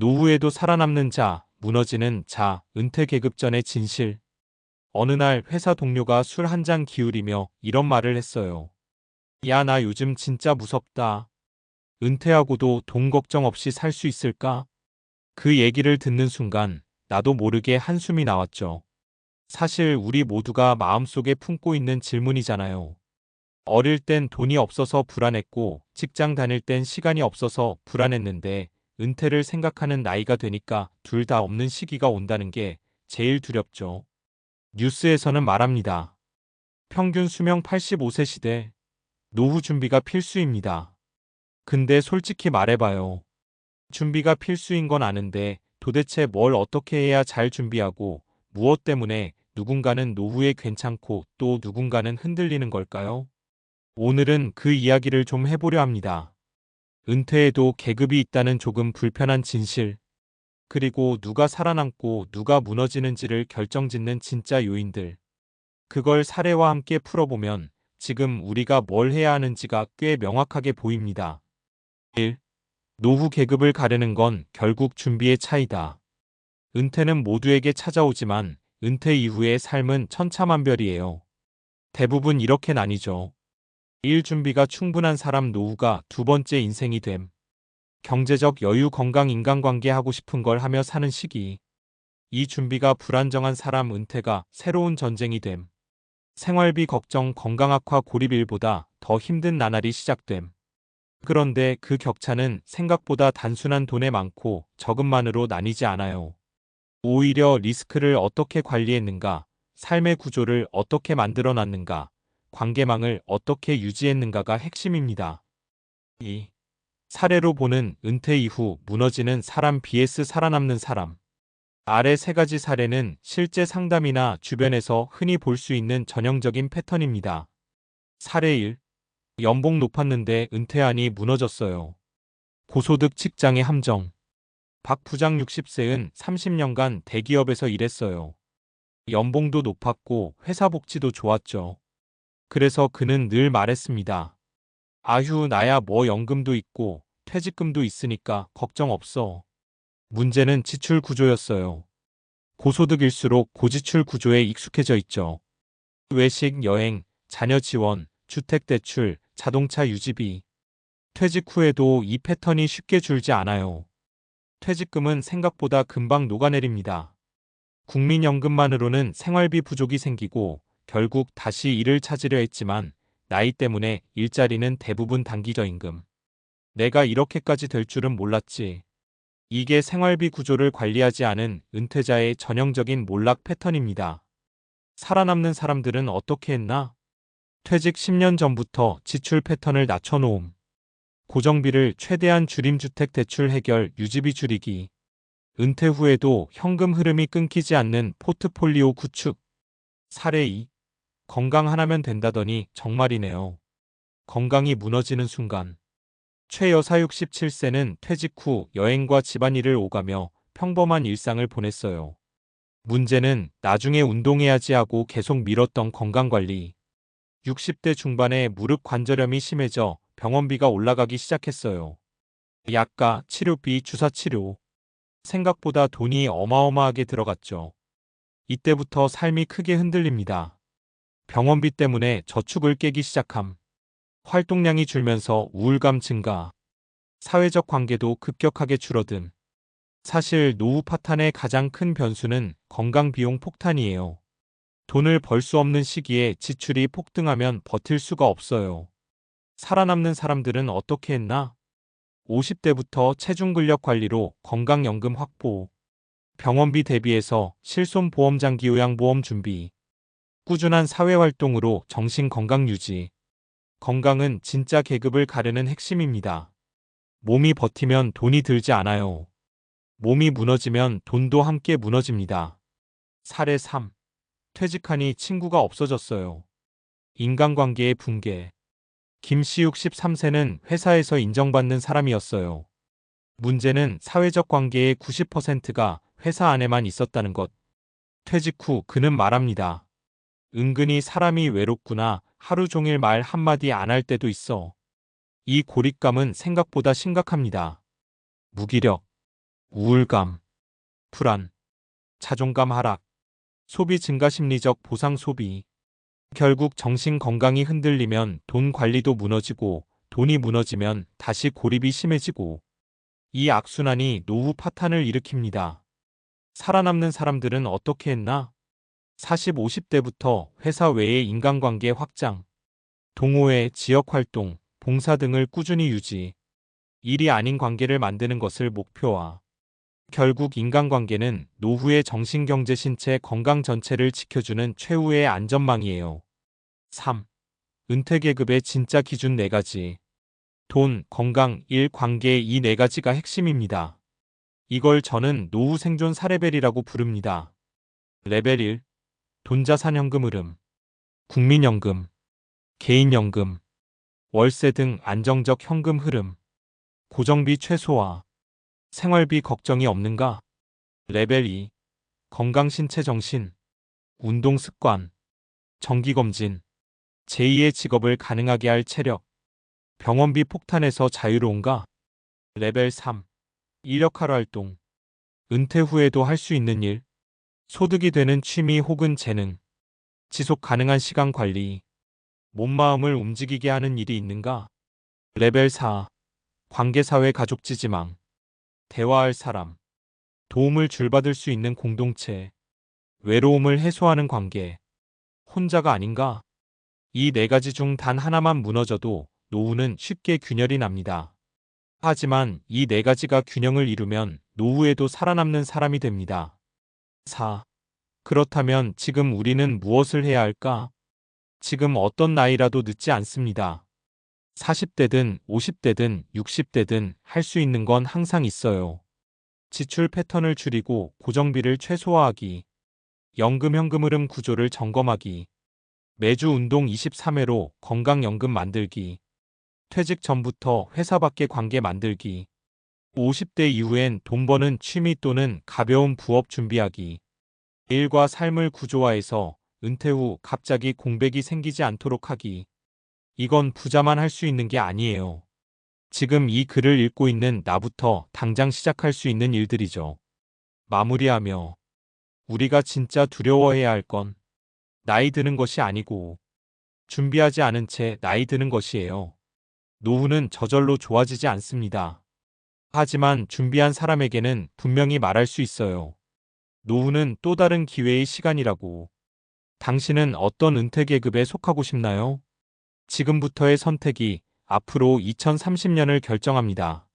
노후에도 살아남는 자, 무너지는 자, 은퇴 계급 전의 진실. 어느 날 회사 동료가 술 한 잔 기울이며 이런 말을 했어요. 야, 나 요즘 진짜 무섭다. 은퇴하고도 돈 걱정 없이 살 수 있을까? 그 얘기를 듣는 순간 나도 모르게 한숨이 나왔죠. 사실 우리 모두가 마음속에 품고 있는 질문이잖아요. 어릴 땐 돈이 없어서 불안했고 직장 다닐 땐 시간이 없어서 불안했는데 은퇴를 생각하는 나이가 되니까 둘 다 없는 시기가 온다는 게 제일 두렵죠. 뉴스에서는 말합니다. 평균 수명 85세 시대, 노후 준비가 필수입니다. 근데 솔직히 말해봐요. 준비가 필수인 건 아는데 도대체 뭘 어떻게 해야 잘 준비하고 무엇 때문에 누군가는 노후에 괜찮고 또 누군가는 흔들리는 걸까요? 오늘은 그 이야기를 좀 해보려 합니다. 은퇴에도 계급이 있다는 조금 불편한 진실, 그리고 누가 살아남고 누가 무너지는지를 결정짓는 진짜 요인들. 그걸 사례와 함께 풀어보면 지금 우리가 뭘 해야 하는지가 꽤 명확하게 보입니다. 1. 노후 계급을 가르는 건 결국 준비의 차이다. 은퇴는 모두에게 찾아오지만 은퇴 이후의 삶은 천차만별이에요. 대부분 이렇게 나뉘죠. 1. 준비가 충분한 사람 노후가 두 번째 인생이 됨. 경제적 여유, 건강, 인간관계 하고 싶은 걸 하며 사는 시기. 이 준비가 불안정한 사람 은퇴가 새로운 전쟁이 됨. 생활비 걱정, 건강 악화, 고립일보다 더 힘든 나날이 시작됨. 그런데 그 격차는 생각보다 단순한 돈에 많고 적음만으로 나뉘지 않아요. 오히려 리스크를 어떻게 관리했는가, 삶의 구조를 어떻게 만들어 놨는가, 관계망을 어떻게 유지했는가가 핵심입니다. 2. 사례로 보는 은퇴 이후 무너지는 사람 vs 살아남는 사람. 아래 세 가지 사례는 실제 상담이나 주변에서 흔히 볼 수 있는 전형적인 패턴입니다. 사례 1. 연봉 높았는데 은퇴하니 무너졌어요. 고소득 직장의 함정. 박 부장 60세은 30년간 대기업에서 일했어요. 연봉도 높았고 회사 복지도 좋았죠. 그래서 그는 늘 말했습니다. 아휴, 나야 뭐 연금도 있고 퇴직금도 있으니까 걱정 없어. 문제는 지출 구조였어요. 고소득일수록 고지출 구조에 익숙해져 있죠. 외식, 여행, 자녀 지원, 주택대출, 자동차 유지비. 퇴직 후에도 이 패턴이 쉽게 줄지 않아요. 퇴직금은 생각보다 금방 녹아내립니다. 국민연금만으로는 생활비 부족이 생기고 결국 다시 일을 찾으려 했지만 나이 때문에 일자리는 대부분 단기저임금. 내가 이렇게까지 될 줄은 몰랐지. 이게 생활비 구조를 관리하지 않은 은퇴자의 전형적인 몰락 패턴입니다. 살아남는 사람들은 어떻게 했나? 퇴직 10년 전부터 지출 패턴을 낮춰놓음. 고정비를 최대한 줄임, 주택 대출 해결, 유지비 줄이기. 은퇴 후에도 현금 흐름이 끊기지 않는 포트폴리오 구축. 사례 2. 건강 하나면 된다더니 정말이네요. 건강이 무너지는 순간. 최 여사 67세는 퇴직 후 여행과 집안일을 오가며 평범한 일상을 보냈어요. 문제는 나중에 운동해야지 하고 계속 미뤘던 건강관리. 60대 중반에 무릎 관절염이 심해져 병원비가 올라가기 시작했어요. 약가, 치료비, 주사치료. 생각보다 돈이 어마어마하게 들어갔죠. 이때부터 삶이 크게 흔들립니다. 병원비 때문에 저축을 깨기 시작함. 활동량이 줄면서 우울감 증가. 사회적 관계도 급격하게 줄어듦. 사실 노후 파탄의 가장 큰 변수는 건강 비용 폭탄이에요. 돈을 벌 수 없는 시기에 지출이 폭등하면 버틸 수가 없어요. 살아남는 사람들은 어떻게 했나? 50대부터 체중 근력 관리로 건강연금 확보. 병원비 대비해서 실손보험, 장기요양보험 준비. 꾸준한 사회활동으로 정신건강 유지. 건강은 진짜 계급을 가르는 핵심입니다. 몸이 버티면 돈이 들지 않아요. 몸이 무너지면 돈도 함께 무너집니다. 사례 3. 퇴직하니 친구가 없어졌어요. 인간관계의 붕괴. 김씨 63세는 회사에서 인정받는 사람이었어요. 문제는 사회적 관계의 90%가 회사 안에만 있었다는 것. 퇴직 후 그는 말합니다. 은근히 사람이 외롭구나. 하루 종일 말 한마디 안 할 때도 있어. 이 고립감은 생각보다 심각합니다. 무기력. 우울감, 불안, 자존감 하락, 소비 증가 심리적 보상 소비. 결국 정신 건강이 흔들리면 돈 관리도 무너지고 돈이 무너지면 다시 고립이 심해지고 이 악순환이 노후 파탄을 일으킵니다. 살아남는 사람들은 어떻게 했나? 40, 50대부터 회사 외의 인간관계 확장, 동호회, 지역활동, 봉사 등을 꾸준히 유지, 일이 아닌 관계를 만드는 것을 목표화. 결국 인간관계는 노후의 정신, 경제, 신체 건강 전체를 지켜주는 최후의 안전망이에요. 3. 은퇴계급의 진짜 기준 4가지. 돈, 건강, 일, 관계 이 4가지가 핵심입니다. 이걸 저는 노후 생존 4레벨이라고 부릅니다. 레벨 1. 돈자산현금 흐름. 국민연금, 개인연금, 월세 등 안정적 현금 흐름. 고정비 최소화. 생활비 걱정이 없는가? 레벨 2. 건강 신체 정신. 운동 습관. 정기검진. 제2의 직업을 가능하게 할 체력. 병원비 폭탄에서 자유로운가? 레벨 3. 이력할 활동. 은퇴 후에도 할 수 있는 일. 소득이 되는 취미 혹은 재능. 지속 가능한 시간 관리. 몸 마음을 움직이게 하는 일이 있는가? 레벨 4. 관계사회 가족 지지망. 대화할 사람. 도움을 줄받을 수 있는 공동체. 외로움을 해소하는 관계. 혼자가 아닌가? 이 4가지 중 단 하나만 무너져도 노후는 쉽게 균열이 납니다. 하지만 이 4가지가 균형을 이루면 노후에도 살아남는 사람이 됩니다. 4. 그렇다면 지금 우리는 무엇을 해야 할까? 지금 어떤 나이라도 늦지 않습니다. 40대든 50대든 60대든 할 수 있는 건 항상 있어요. 지출 패턴을 줄이고 고정비를 최소화하기. 연금 현금 흐름 구조를 점검하기. 매주 운동 23회로 건강연금 만들기. 퇴직 전부터 회사 밖의 관계 만들기. 50대 이후엔 돈 버는 취미 또는 가벼운 부업 준비하기. 일과 삶을 구조화해서 은퇴 후 갑자기 공백이 생기지 않도록 하기. 이건 부자만 할 수 있는 게 아니에요. 지금 이 글을 읽고 있는 나부터 당장 시작할 수 있는 일들이죠. 마무리하며 우리가 진짜 두려워해야 할 건 나이 드는 것이 아니고 준비하지 않은 채 나이 드는 것이에요. 노후는 저절로 좋아지지 않습니다. 하지만 준비한 사람에게는 분명히 말할 수 있어요. 노후는 또 다른 기회의 시간이라고. 당신은 어떤 은퇴 계급에 속하고 싶나요? 지금부터의 선택이 앞으로 2030년을 결정합니다.